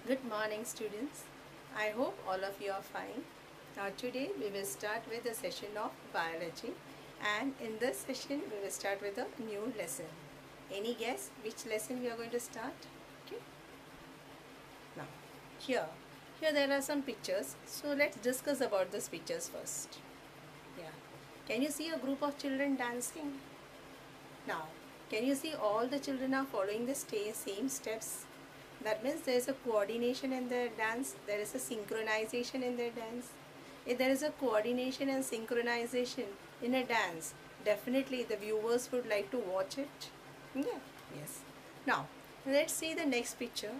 Good morning, students. I hope all of you are fine. Now today we will start with a session of biology, and in this session we will start with a new lesson. Any guess which lesson we are going to start? Okay. Now here here there are some pictures. So let's discuss about these pictures first. Yeah. Can you see a group of children dancing? Now, can you see all the children are following the same steps? That means there is a coordination in their dance, there is a synchronization in their dance. If there is a coordination and synchronization in a dance, definitely the viewers would like to watch it. Yeah, yes. Now, let's see the next picture.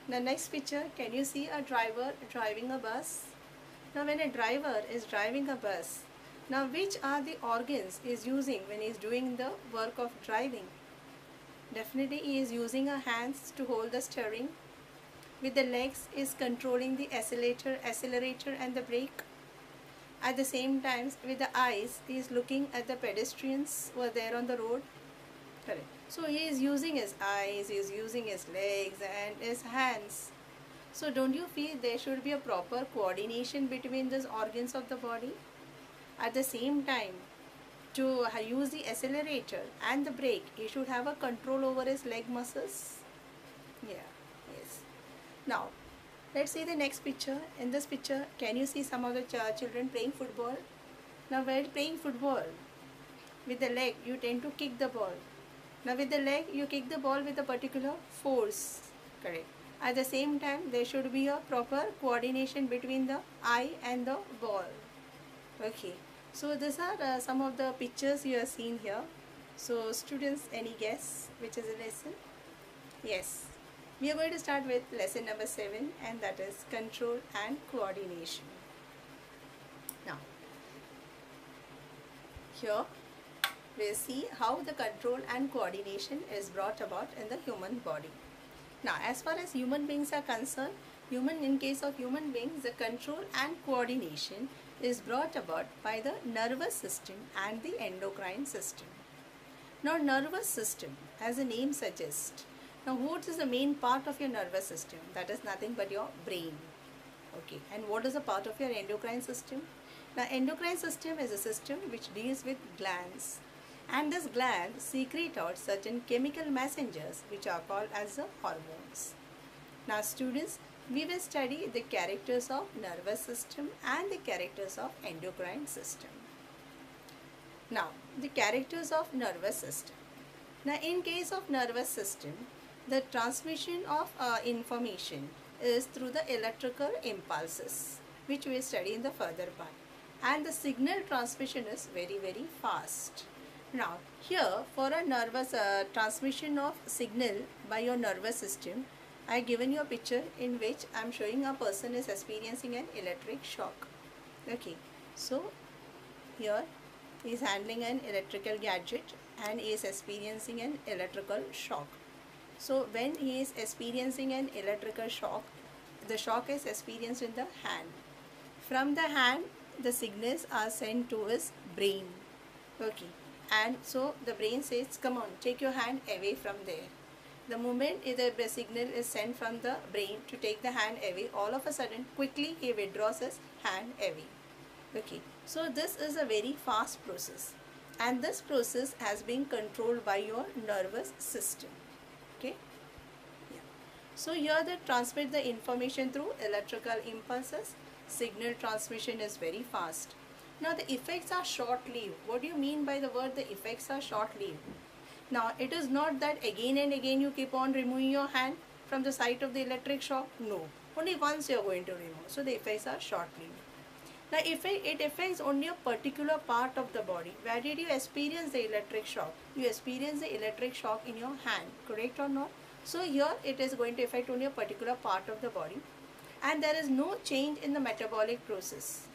The next picture, can you see a driver driving a bus? Now, when a driver is driving a bus, now which are the organs he is using when he is doing the work of driving? Definitely he is using her hands to hold the steering. With the legs is controlling the accelerator and the brake. At the same time, with the eyes he is looking at the pedestrians who are there on the road. Correct. So he is using his eyes, he is using his legs and his hands. So don't you feel there should be a proper coordination between these organs of the body? At the same time, to use the accelerator and the brake, he should have a control over his leg muscles. Yeah, yes. Now, let's see the next picture. In this picture, can you see some of the children playing football? Now, while playing football, with the leg, you tend to kick the ball. Now, with the leg, you kick the ball with a particular force. Correct. At the same time, there should be a proper coordination between the eye and the ball. Okay. So these are some of the pictures you have seen here. So students, any guess which is a lesson? Yes. We are going to start with lesson number 7, and that is control and coordination. Now, here we will see how the control and coordination is brought about in the human body. Now, as far as human beings are concerned, in case of human beings, the control and coordination is brought about by the nervous system and the endocrine system. Now, nervous system, as the name suggests, now what is the main part of your nervous system? That is nothing but your brain. Okay, and what is a part of your endocrine system? Now, endocrine system is a system which deals with glands, and this glands secrete out certain chemical messengers which are called as the hormones. Now, students, we will study the characters of nervous system and the characters of endocrine system. Now, the characters of nervous system. Now, in case of nervous system, the transmission of information is through the electrical impulses, which we will study in the further part. And the signal transmission is very, very fast. Now, here for a nervous transmission of signal by your nervous system, I have given you a picture in which I am showing a person is experiencing an electric shock. Okay, so here he is handling an electrical gadget and he is experiencing an electrical shock. So when he is experiencing an electrical shock, the shock is experienced in the hand. From the hand, the signals are sent to his brain. Okay, and so the brain says, come on, take your hand away from there. The moment the signal is sent from the brain to take the hand away, all of a sudden quickly he withdraws his hand away. Okay, so this is a very fast process, and this process has been controlled by your nervous system. Okay, yeah. So here they transmit the information through electrical impulses. Signal transmission is very fast. Now the effects are short-lived. What do you mean by the word the effects are short-lived? Now, it is not that again and again you keep on removing your hand from the site of the electric shock. No, only once you are going to remove. So, the effects are short-lived. Now, it affects only a particular part of the body. Where did you experience the electric shock? You experience the electric shock in your hand, correct or not? So, here it is going to affect only a particular part of the body. And there is no change in the metabolic process.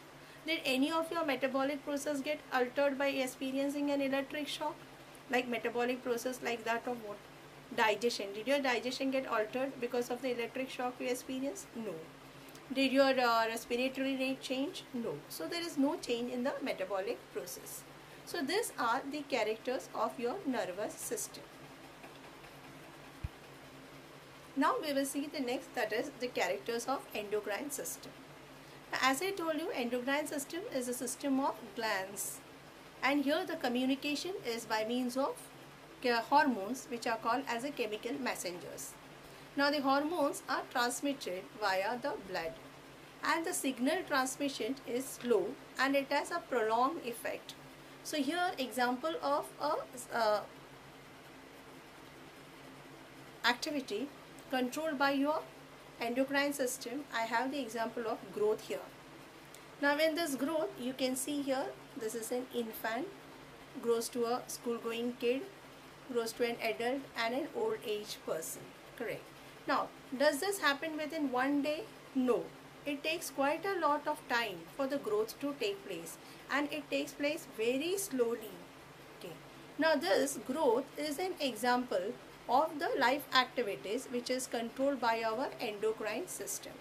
Did any of your metabolic process get altered by experiencing an electric shock? Like metabolic process like that of what? Digestion. Did your digestion get altered because of the electric shock you experienced? No. Did your respiratory rate change? No. So there is no change in the metabolic process. So these are the characters of your nervous system. Now we will see the next, that is the characters of endocrine system. Now, as I told you, endocrine system is a system of glands, and here the communication is by means of hormones which are called as a chemical messengers. Now the hormones are transmitted via the blood, and the signal transmission is slow and it has a prolonged effect. So here example of a activity controlled by your endocrine system, I have the example of growth here. Now in this growth, you can see here, this is an infant, grows to a school going kid, grows to an adult and an old age person, correct. Now does this happen within one day? No, it takes quite a lot of time for the growth to take place, and it takes place very slowly. Okay. Now this growth is an example of the life activities which is controlled by our endocrine system.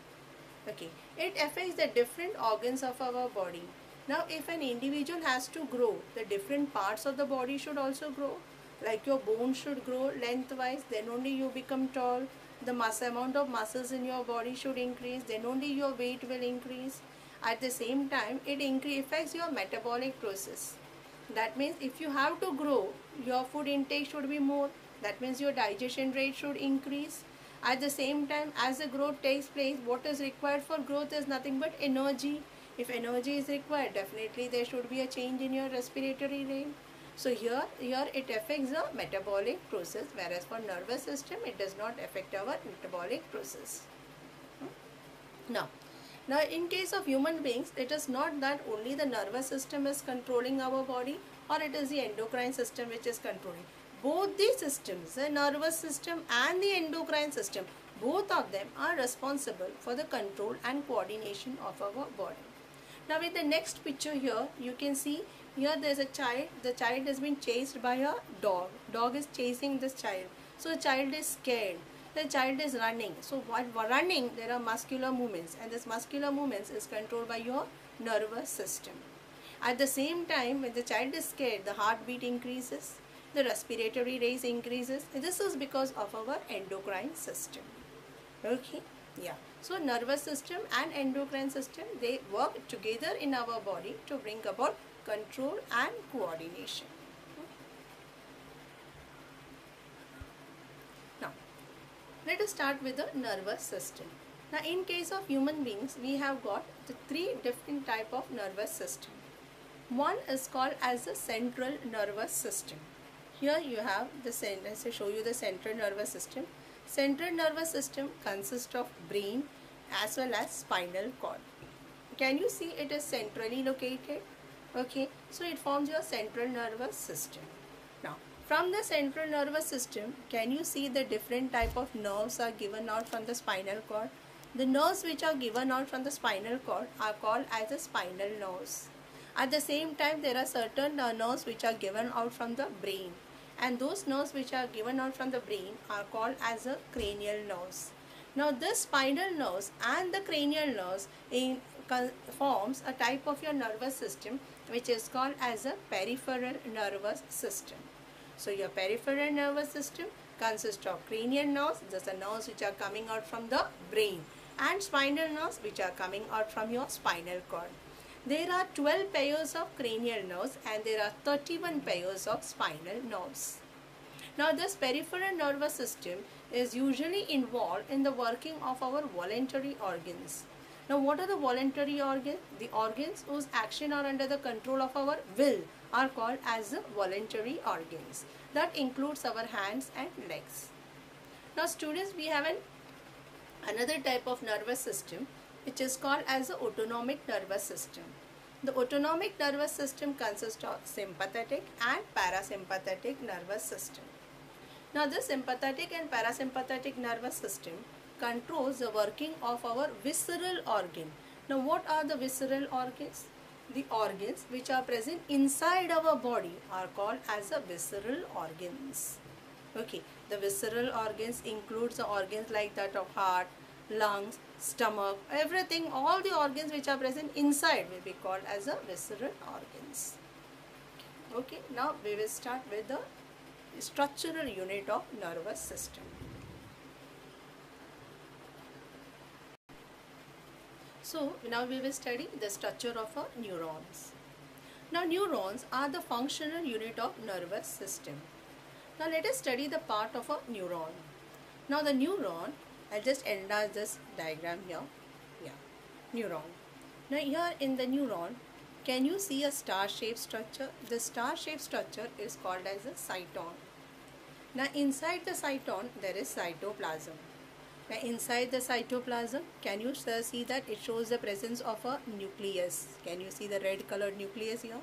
Okay, it affects the different organs of our body. Now if an individual has to grow, the different parts of the body should also grow. Like your bones should grow lengthwise, then only you become tall. The amount of muscles in your body should increase, then only your weight will increase. At the same time, it affects your metabolic process. That means if you have to grow, your food intake should be more. That means your digestion rate should increase. At the same time, as the growth takes place, what is required for growth is nothing but energy. If energy is required, definitely there should be a change in your respiratory rate. So here it affects the metabolic process, whereas for nervous system it does not affect our metabolic process. Now in case of human beings, it is not that only the nervous system is controlling our body, or it is the endocrine system which is controlling. Both these systems, the nervous system and the endocrine system, both of them are responsible for the control and coordination of our body. Now with the next picture here, you can see here there is a child. The child has been chased by a dog. Dog is chasing this child. So the child is scared. The child is running. So while running, there are muscular movements, and this muscular movements is controlled by your nervous system. At the same time, when the child is scared, the heartbeat increases, the respiratory rate increases. This is because of our endocrine system. Okay, yeah. So nervous system and endocrine system, they work together in our body to bring about control and coordination. Now let us start with the nervous system. Now in case of human beings, we have got the three different type of nervous system. One is called as the central nervous system. Here you have the let's show you the central nervous system. Central nervous system consists of brain as well as spinal cord. Can you see it is centrally located? Okay, so it forms your central nervous system. Now from the central nervous system, can you see the different type of nerves are given out from the spinal cord? The nerves which are given out from the spinal cord are called as the spinal nerves. At the same time, there are certain nerves which are given out from the brain, and those nerves which are given out from the brain are called as the cranial nerves. Now this spinal nerves and the cranial nerves forms a type of your nervous system which is called as a peripheral nervous system. So your peripheral nervous system consists of cranial nerves, those are nerves which are coming out from the brain, and spinal nerves which are coming out from your spinal cord. There are 12 pairs of cranial nerves and there are 31 pairs of spinal nerves. Now this peripheral nervous system is usually involved in the working of our voluntary organs. Now what are the voluntary organs? The organs whose action are under the control of our will are called as the voluntary organs. That includes our hands and legs. Now students, we have another type of nervous system which is called as the autonomic nervous system. The autonomic nervous system consists of sympathetic and parasympathetic nervous system. Now this sympathetic and parasympathetic nervous system controls the working of our visceral organ. Now what are the visceral organs? The organs which are present inside our body are called as the visceral organs. Okay, the visceral organs includes the organs like that of heart, lungs, stomach, everything, all the organs which are present inside will be called as the visceral organs. Okay, now we will start with the structural unit of nervous system. So now we will study the structure of our neurons. Now neurons are the functional unit of nervous system. Now let us study the part of a neuron. Now the neuron, I'll just enlarge this diagram here. Yeah, neuron. Now here in the neuron, can you see a star-shaped structure? The star-shaped structure is called as a cyton. Now inside the cyton there is cytoplasm. Now inside the cytoplasm, can you see that it shows the presence of a nucleus? Can you see the red colored nucleus here?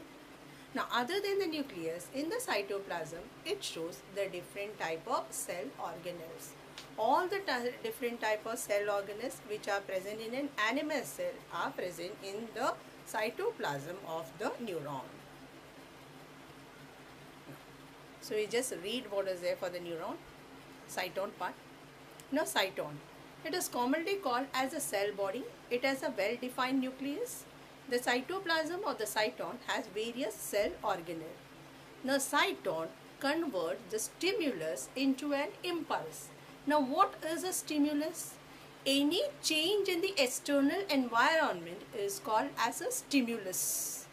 Now other than the nucleus, in the cytoplasm, it shows the different type of cell organelles. All the different type of cell organelles which are present in an animal cell are present in the cytoplasm of the neuron. So we just read what is there for the neuron, cyton part. Now cyton, it is commonly called as a cell body. It has a well-defined nucleus. The cytoplasm of the cyton has various cell organelles. Now cyton converts the stimulus into an impulse. Now what is a stimulus? Any change in the external environment is called as a stimulus.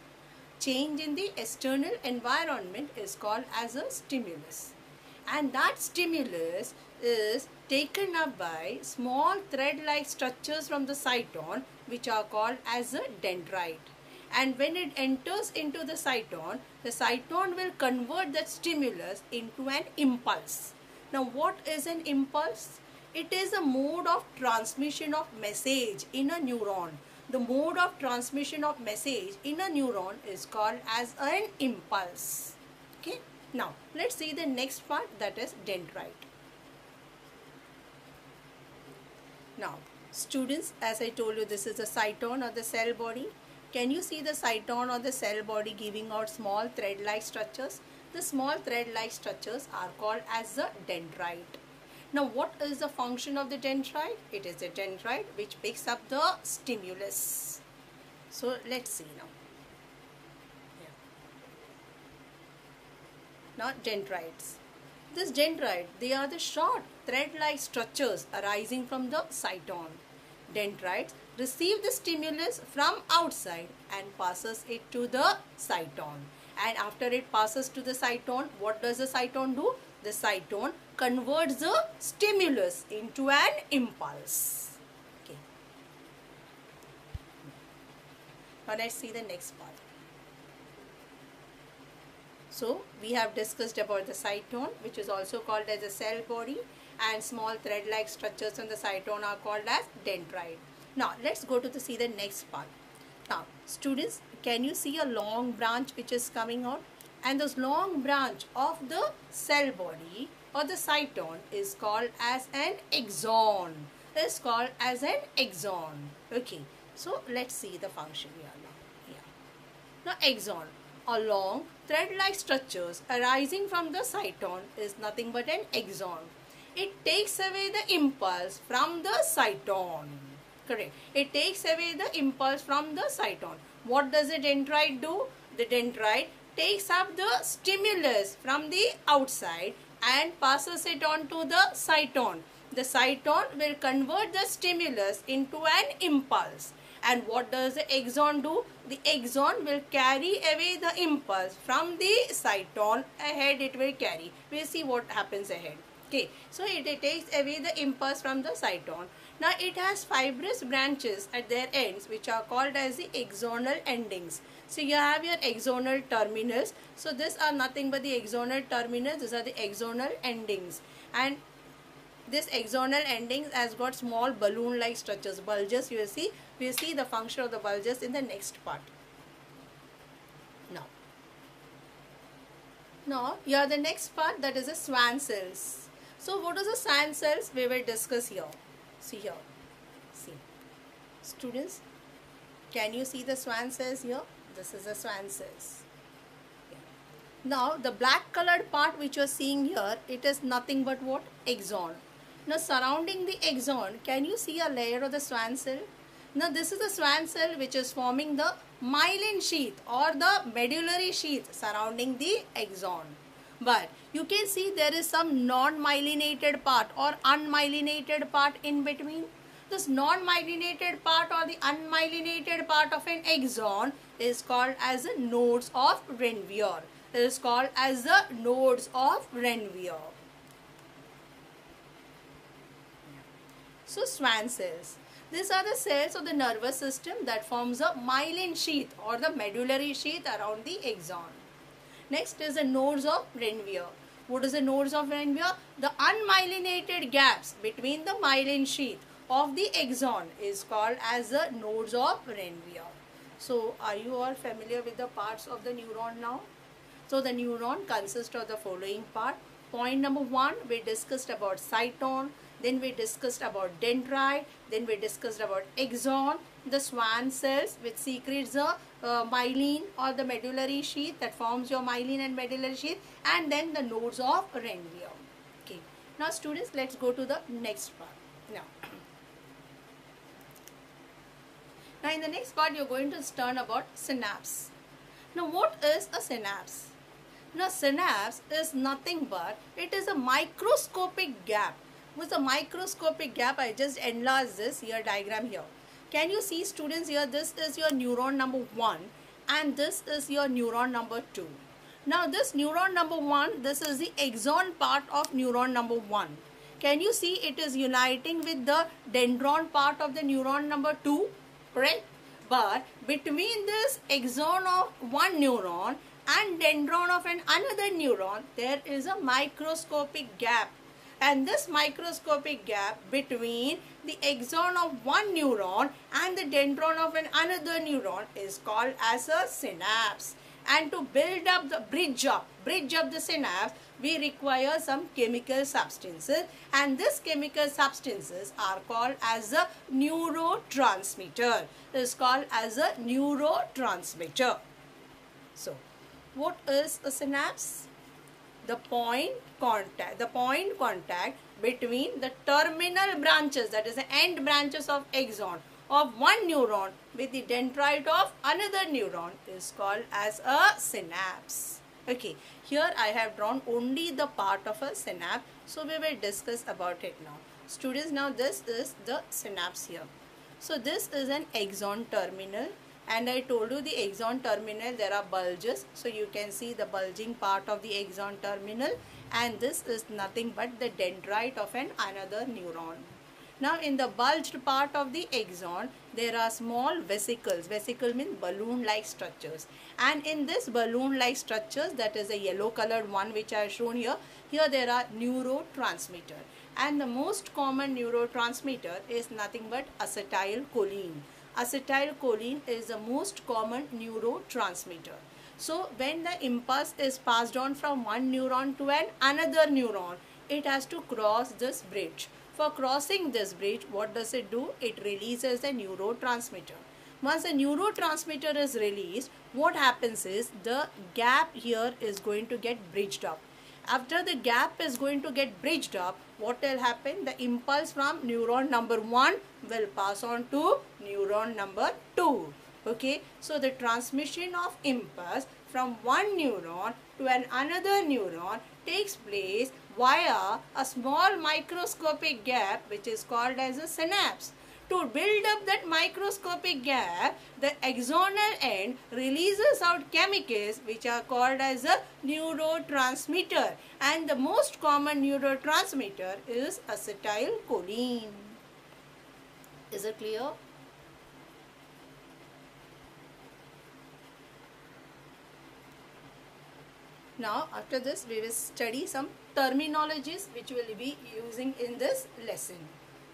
Change in the external environment is called as a stimulus. And that stimulus is taken up by small thread-like structures from the cyton which are called as a dendrite. And when it enters into the cyton will convert that stimulus into an impulse. Now what is an impulse? It is a mode of transmission of message in a neuron. The mode of transmission of message in a neuron is called as an impulse. Okay. Now let's see the next part, that is dendrite. Now students, as I told you, this is the cyton or the cell body. Can you see the cyton or the cell body giving out small thread-like structures? The small thread-like structures are called as the dendrite. Now what is the function of the dendrite? It is the dendrite which picks up the stimulus. So let's see now. Now dendrites. This dendrite, they are the short thread-like structures arising from the cyton. Dendrites receive the stimulus from outside and passes it to the cyton. And after it passes to the cyton, what does the cyton do? The cyton converts the stimulus into an impulse. Okay. Now let's see the next part. So we have discussed about the cyton, which is also called as a cell body, and small thread-like structures on the cyton are called as dendrite. Now let's go to see the next part. Now students, can you see a long branch which is coming out? And this long branch of the cell body or the cyton is called as an axon. Is called as an axon. Okay. So let's see the function here now. Yeah. Now axon, a long thread-like structures arising from the cyton is nothing but an axon. It takes away the impulse from the cyton. Correct. It takes away the impulse from the cyton. What does the dendrite do? The dendrite takes up the stimulus from the outside and passes it on to the cyton. The cyton will convert the stimulus into an impulse. And what does the axon do? The axon will carry away the impulse from the cyton. Ahead it will carry. We'll see what happens ahead. Okay, so it takes away the impulse from the cyton. Now it has fibrous branches at their ends which are called as the axonal endings. So you have your axonal terminals. So these are nothing but the axonal terminals. These are the axonal endings. And this axonal endings has got small balloon-like structures, bulges. You will see. We will see the function of the bulges in the next part. Now here the next part, that is the Schwann cells. So what is the Schwann cells? We will discuss here. See here. See. Students, can you see the Schwann cells here? This is the Schwann cells. Yeah. Now the black colored part which you are seeing here, it is nothing but what? Axon. Now surrounding the axon, can you see a layer of the Schwann cell? Now this is the Schwann cell which is forming the myelin sheath or the medullary sheath surrounding the axon. But you can see there is some non-myelinated part or unmyelinated part in between. This non-myelinated part or the unmyelinated part of an axon is called as the nodes of Ranvier. It is called as the nodes of Ranvier. So Schwann cells. These are the cells of the nervous system that forms a myelin sheath or the medullary sheath around the axon. Next is the nodes of Ranvier. What is the nodes of Ranvier? The unmyelinated gaps between the myelin sheath of the axon is called as the nodes of Ranvier. So are you all familiar with the parts of the neuron now? So the neuron consists of the following part. Point number 1, we discussed about cyton. Then we discussed about dendrite, then we discussed about axon, the Schwann cells which secretes the myelin or the medullary sheath that forms your myelin and medullary sheath, and then the nodes of Ranvier. Okay. Now students, let's go to the next part. Now in the next part you are going to learn about synapse. Now what is a synapse? Now synapse is nothing but it is a microscopic gap. With a microscopic gap, I just enlarge this here diagram here. Can you see students here? This is your neuron number 1 and this is your neuron number 2. Now this neuron number 1, this is the axon part of neuron number 1. Can you see it is uniting with the dendron part of the neuron number 2? Correct? But between this axon of one neuron and dendron of another neuron, there is a microscopic gap. And this microscopic gap between the axon of one neuron and the dendron of another neuron is called as a synapse. And to build up the bridge up the synapse, we require some chemical substances, and these chemical substances are called as a neurotransmitter. It is called as a neurotransmitter. So, what is a synapse? The point contact between the terminal branches, that is the end branches of axon of one neuron with the dendrite of another neuron is called as a synapse. Okay, here I have drawn only the part of a synapse, so we will discuss about it now. Students, now this is the synapse here. So this is an axon terminal. And I told you the axon terminal, there are bulges. So you can see the bulging part of the axon terminal, and this is nothing but the dendrite of another neuron. Now in the bulged part of the axon, there are small vesicles. Vesicle means balloon-like structures. And in this balloon-like structures, that is a yellow colored one which I have shown here, here there are neurotransmitter. And the most common neurotransmitter is nothing but acetylcholine. Acetylcholine is the most common neurotransmitter. So when the impulse is passed on from one neuron to another neuron, it has to cross this bridge. For crossing this bridge, what does it do? It releases the neurotransmitter. Once the neurotransmitter is released, what happens is the gap here is going to get bridged up. After the gap is going to get bridged up, what will happen? The impulse from neuron number 1 will pass on to neuron number 2. Okay, so the transmission of impulse from one neuron to another neuron takes place via a small microscopic gap which is called as a synapse. To build up that microscopic gap, the axonal end releases out chemicals which are called as a neurotransmitter, and the most common neurotransmitter is acetylcholine. Is it clear? Now after this we will study some terminologies which we will be using in this lesson.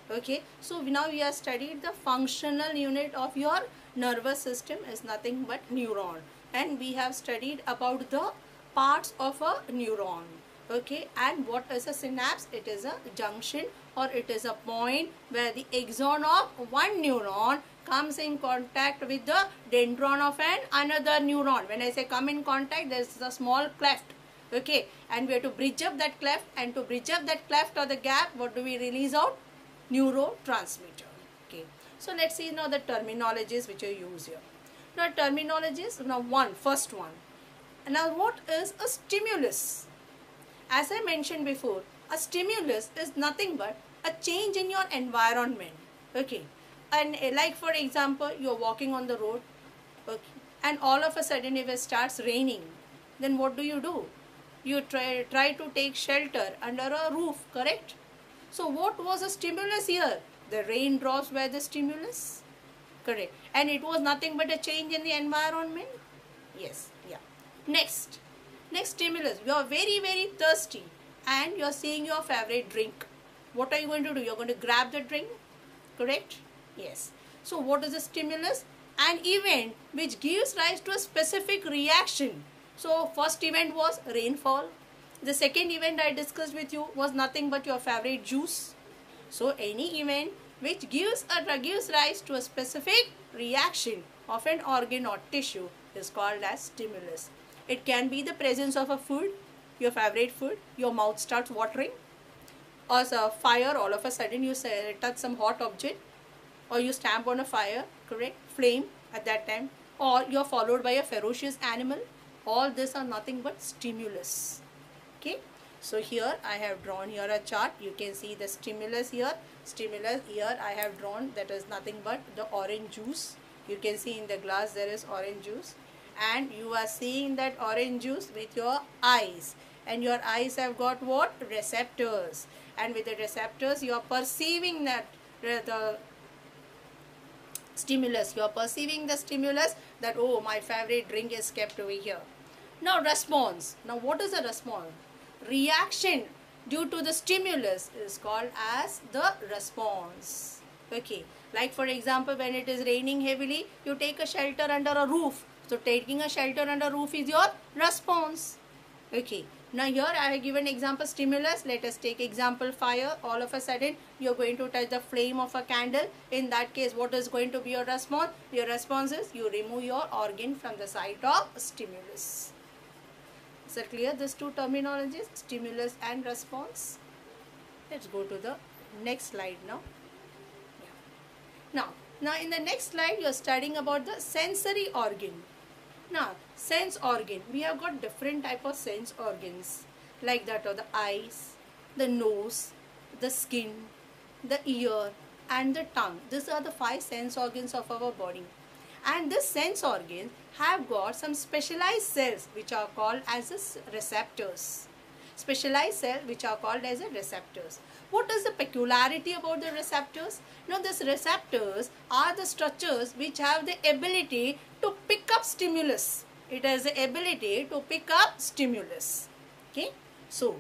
Okay, so now we have studied the functional unit of your nervous system is nothing but neuron, and we have studied about the parts of a neuron. Okay, and what is a synapse? It is a junction, or it is a point where the axon of one neuron comes in contact with the dendron of another neuron. When I say come in contact, there is a small cleft. Okay, and we have to bridge up that cleft, and to bridge up that cleft or the gap, what do we release out? Neurotransmitter. Okay, so let's see now the terminologies which are used here. Now terminologies, now first one. Now what is a stimulus? As I mentioned before, a stimulus is nothing but a change in your environment. Okay, and like for example, you're walking on the road, okay, and all of a sudden if it starts raining, then what do? You try to take shelter under a roof, correct? So what was the stimulus here? The raindrops were the stimulus, correct? And it was nothing but a change in the environment. Yes, yeah. Next stimulus. You are very thirsty and you are seeing your favorite drink. What are you going to do? You are going to grab the drink, correct? Yes. So what is the stimulus? An event which gives rise to a specific reaction. So first event was rainfall. The second event I discussed with you was nothing but your favorite juice. So any event which gives rise to a specific reaction of an organ or tissue is called as stimulus. It can be the presence of a food, your favorite food, your mouth starts watering, or fire, all of a sudden you touch some hot object, or you stamp on a fire, correct, flame at that time, or you're followed by a ferocious animal. All these are nothing but stimulus. Okay, so here I have drawn here a chart. You can see the stimulus here. Stimulus here I have drawn, that is nothing but the orange juice. You can see in the glass there is orange juice, and you are seeing that orange juice with your eyes, and your eyes have got what? Receptors, and with the receptors you are perceiving that the stimulus. You are perceiving the stimulus that, oh, my favorite drink is kept over here. Now response. Now what is the response? Reaction due to the stimulus is called as the response. Okay, like for example, when it is raining heavily, you take a shelter under a roof. So taking a shelter under roof is your response. Okay, now here I have given example stimulus. Let us take example fire. All of a sudden you are going to touch the flame of a candle. In that case, what is going to be your response? Your response is you remove your organ from the site of stimulus. Is it clear, these two terminologies, stimulus and response? Let's go to the next slide now. Yeah. Now in the next slide you are studying about the sensory organ. Now sense organ, we have got different type of sense organs, like that of the eyes, the nose, the skin, the ear and the tongue. These are the 5 sense organs of our body. And this sense organs have got some specialized cells which are called as the receptors. Specialized cells which are called as the receptors. What is the peculiarity about the receptors? Now these receptors are the structures which have the ability to pick up stimulus. It has the ability to pick up stimulus. Okay. So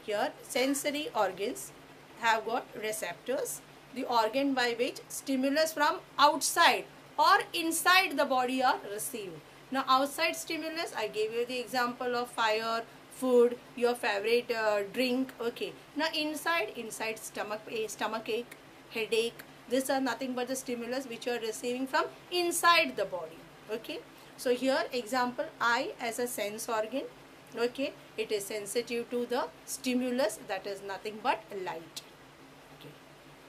here sensory organs have got receptors, the organ by which stimulus from outside or inside the body are received. Now outside stimulus, I gave you the example of fire, food, your favorite drink. Okay. Now inside stomach ache, headache. These are nothing but the stimulus which you are receiving from inside the body. Okay. So here example, eye as a sense organ. Okay. It is sensitive to the stimulus, that is nothing but light. Okay.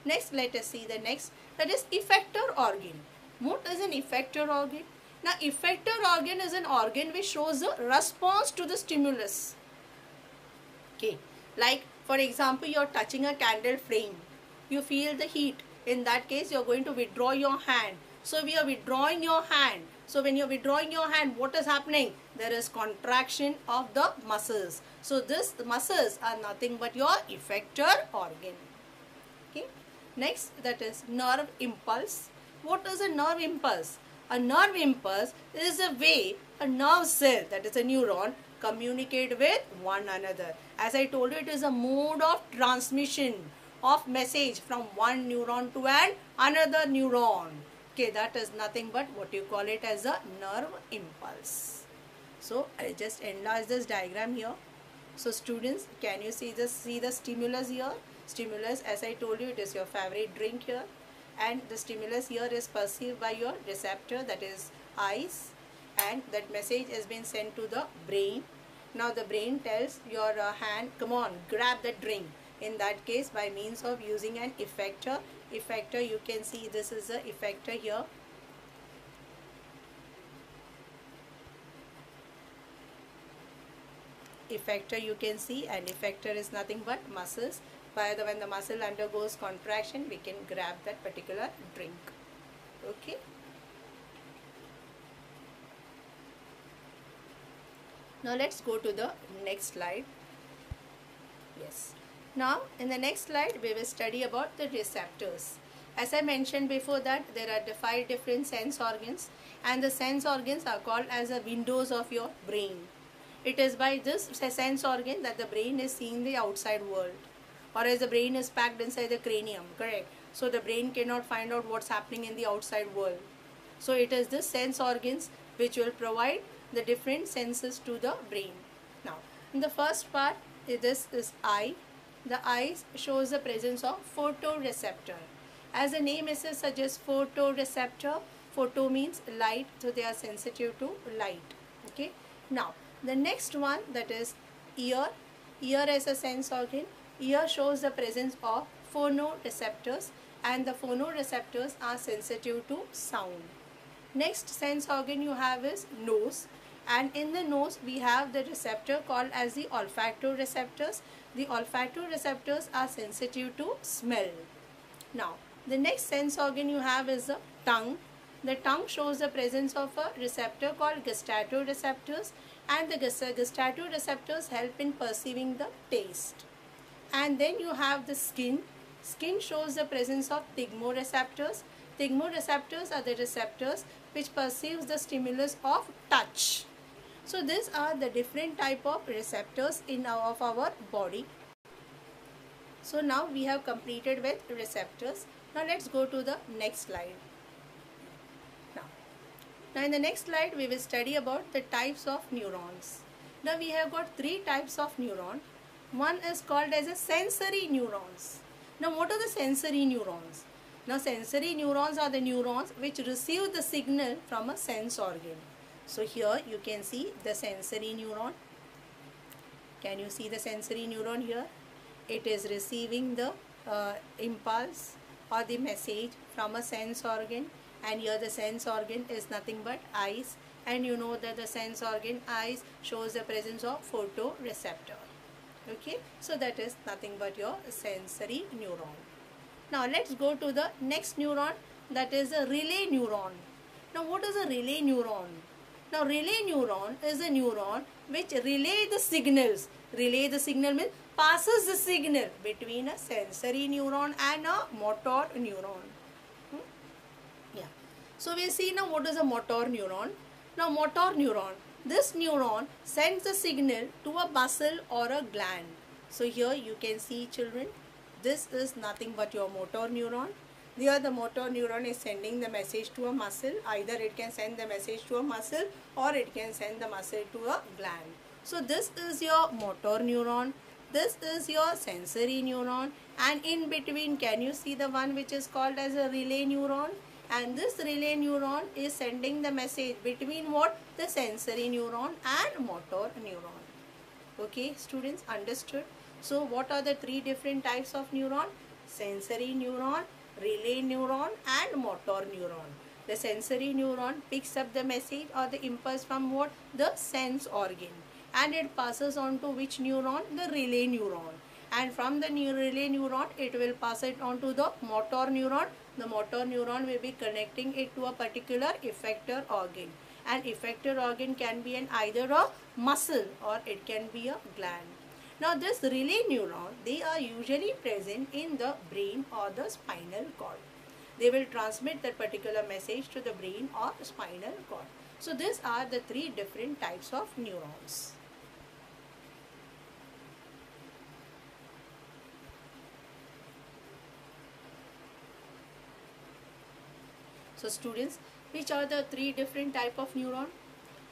Next, let us see the next, that is effector organ. What is an effector organ? Now effector organ is an organ which shows a response to the stimulus. Okay, like for example, you are touching a candle flame, you feel the heat. In that case, you are going to withdraw your hand. So we are withdrawing your hand. So when you are withdrawing your hand, what is happening? There is contraction of the muscles. So the muscles are nothing but your effector organ. Okay. Next, that is nerve impulse. What is a nerve impulse? A nerve impulse is a way a nerve cell, that is a neuron, communicate with one another. As I told you, it is a mode of transmission of message from one neuron to another neuron. Okay, that is nothing but what you call it as a nerve impulse. So I just enlarge this diagram here. So students, can you see the stimulus here? Stimulus, as I told you, it is your favorite drink here. And the stimulus here is perceived by your receptor, that is eyes, and that message has been sent to the brain. Now the brain tells your hand, come on, grab that drink. In that case, by means of using an effector, you can see this is the effector here. Effector you can see, and effector is nothing but muscles. when the muscle undergoes contraction, we can grab that particular drink. Okay. Now let's go to the next slide. Yes. Now in the next slide we will study about the receptors. As I mentioned before that there are 5 different sense organs, and the sense organs are called as the windows of your brain. It is by this sense organ that the brain is seeing the outside world, or as the brain is packed inside the cranium, correct? So the brain cannot find out what's happening in the outside world. So it is this sense organs which will provide the different senses to the brain. Now in the first part, this is eye. The eye shows the presence of photoreceptor. As the name itself suggests, photoreceptor, photo means light, so they are sensitive to light. Okay. Now the next one, that is ear. Ear as a sense organ. Ear shows the presence of phonoreceptors, and the phonoreceptors are sensitive to sound. Next sense organ you have is nose, and in the nose we have the receptor called as the olfactoreceptors. The olfactoreceptors are sensitive to smell. Now the next sense organ you have is the tongue. The tongue shows the presence of a receptor called gustatoreceptors, and the gustatoreceptors help in perceiving the taste. And then you have the skin. Skin shows the presence of thigmoreceptors. Thigmoreceptors are the receptors which perceives the stimulus of touch. So these are the different type of receptors of our body. So now we have completed with receptors. Now let's go to the next slide. Now in the next slide we will study about the types of neurons. Now we have got 3 types of neuron. One is called as a sensory neurons. Now what are the sensory neurons? Now sensory neurons are the neurons which receive the signal from a sense organ. So here you can see the sensory neuron. Can you see the sensory neuron here? It is receiving the impulse or the message from a sense organ, and here the sense organ is nothing but eyes, and you know that the sense organ eyes shows the presence of photoreceptor. Okay, so that is nothing but your sensory neuron. Now let's go to the next neuron, that is a relay neuron. Now what is a relay neuron? Now relay neuron is a neuron which relay the signals. Relay the signal means passes the signal between a sensory neuron and a motor neuron. Yeah. So we see now what is a motor neuron. Now motor neuron, this neuron sends the signal to a muscle or a gland. So here you can see children, this is nothing but your motor neuron. Here the motor neuron is sending the message to a muscle. Either it can send the message to a muscle or it can send the muscle to a gland. So this is your motor neuron. This is your sensory neuron, and in between can you see the one which is called as a relay neuron, and this relay neuron is sending the message between what? The sensory neuron and motor neuron. Okay students, understood? So what are the 3 different types of neuron? Sensory neuron, relay neuron and motor neuron. The sensory neuron picks up the message or the impulse from what? The sense organ, and it passes on to which neuron? The relay neuron, and from the relay neuron it will pass it on to the motor neuron. The motor neuron will be connecting it to a particular effector organ, and effector organ can be either a muscle or it can be a gland. Now this relay neuron, they are usually present in the brain or the spinal cord. They will transmit that particular message to the brain or spinal cord. So these are the 3 different types of neurons. So students, which are the 3 different type of neuron?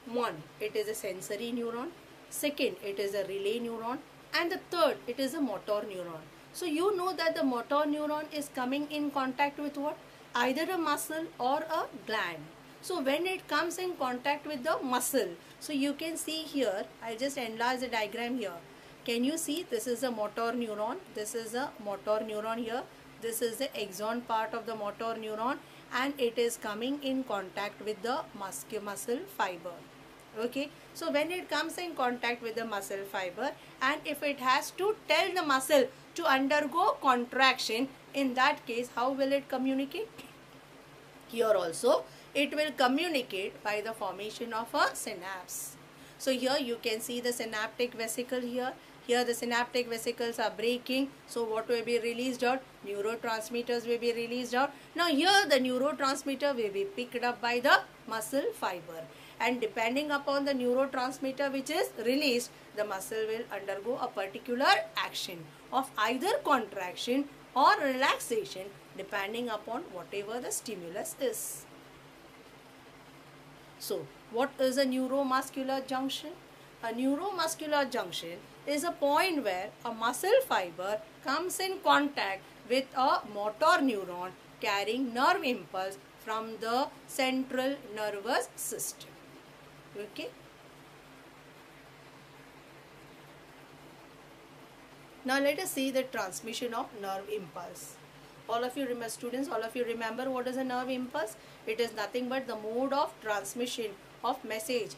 One, it is a sensory neuron. Second, it is a relay neuron. And the third, it is a motor neuron. So you know that the motor neuron is coming in contact with what? Either a muscle or a gland. So when it comes in contact with the muscle, so you can see here, I'll just enlarge the diagram here. Can you see? This is a motor neuron. This is a motor neuron here. This is the axon part of the motor neuron, and it is coming in contact with the muscle fiber. Okay, so when it comes in contact with the muscle fiber, and if it has to tell the muscle to undergo contraction. In that case, how will it communicate? Here also, it will communicate by the formation of a synapse. So here you can see the synaptic vesicle here. Here the synaptic vesicles are breaking. So what will be released out? Neurotransmitters will be released out. Now here the neurotransmitter will be picked up by the muscle fiber. And depending upon the neurotransmitter which is released, the muscle will undergo a particular action of either contraction or relaxation depending upon whatever the stimulus is. So, what is a neuromuscular junction? A neuromuscular junction is a point where a muscle fiber comes in contact with a motor neuron carrying nerve impulse from the central nervous system. Okay. Now let us see the transmission of nerve impulse. All of you remember, students, all of you remember what is a nerve impulse? It is nothing but the mode of transmission of message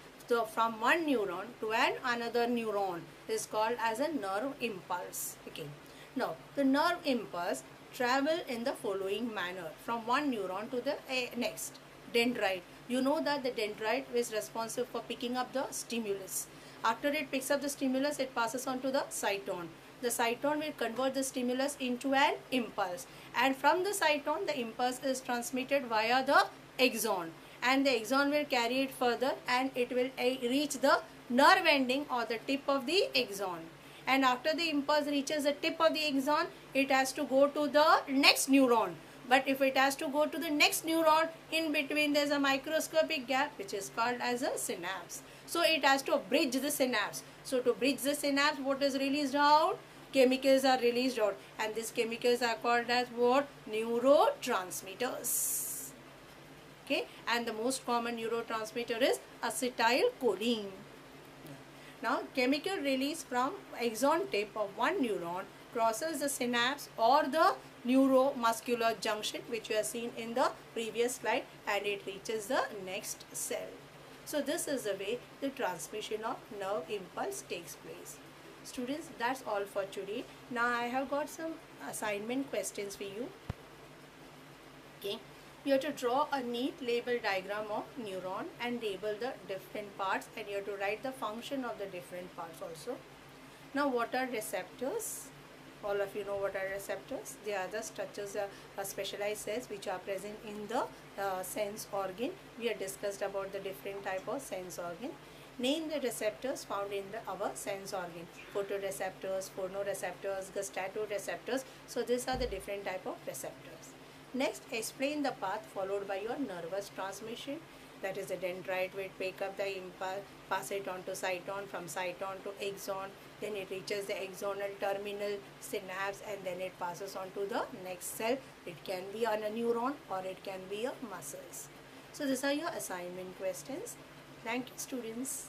from one neuron to another neuron is called as a nerve impulse. Okay. Now the nerve impulse travel in the following manner from one neuron to the next. Dendrite. You know that the dendrite is responsible for picking up the stimulus. After it picks up the stimulus, it passes on to the cyton. The cyton will convert the stimulus into an impulse, and from the cyton the impulse is transmitted via the axon, and the axon will carry it further and it will reach the nerve ending or the tip of the axon. And after the impulse reaches the tip of the axon, it has to go to the next neuron. But if it has to go to the next neuron, in between there is a microscopic gap which is called as a synapse. So it has to bridge the synapse. So to bridge the synapse, what is released out? Chemicals are released out, and these chemicals are called as what? Neurotransmitters. Okay, and the most common neurotransmitter is acetylcholine. Now chemical release from axon tip of one neuron crosses the synapse or the neuromuscular junction which you have seen in the previous slide, and it reaches the next cell. So this is the way the transmission of nerve impulse takes place. Students, that's all for today. Now I have got some assignment questions for you. Okay, you have to draw a neat label diagram of neuron and label the different parts, and you have to write the function of the different parts also. Now what are receptors? All of you know what are receptors. They are the structures, specialized cells which are present in the sense organ. We have discussed about the different type of sense organ. Name the receptors found in our sense organ. Photoreceptors, phonoreceptors, gustatoreceptors. So these are the different type of receptors. Next, explain the path followed by your nervous transmission. That is, the dendrite will pick up the impulse, pass it on to cyton, from cyton to axon, then it reaches the axonal terminal synapse, and then it passes on to the next cell. It can be on a neuron or it can be a muscles. So these are your assignment questions. Thank you, students.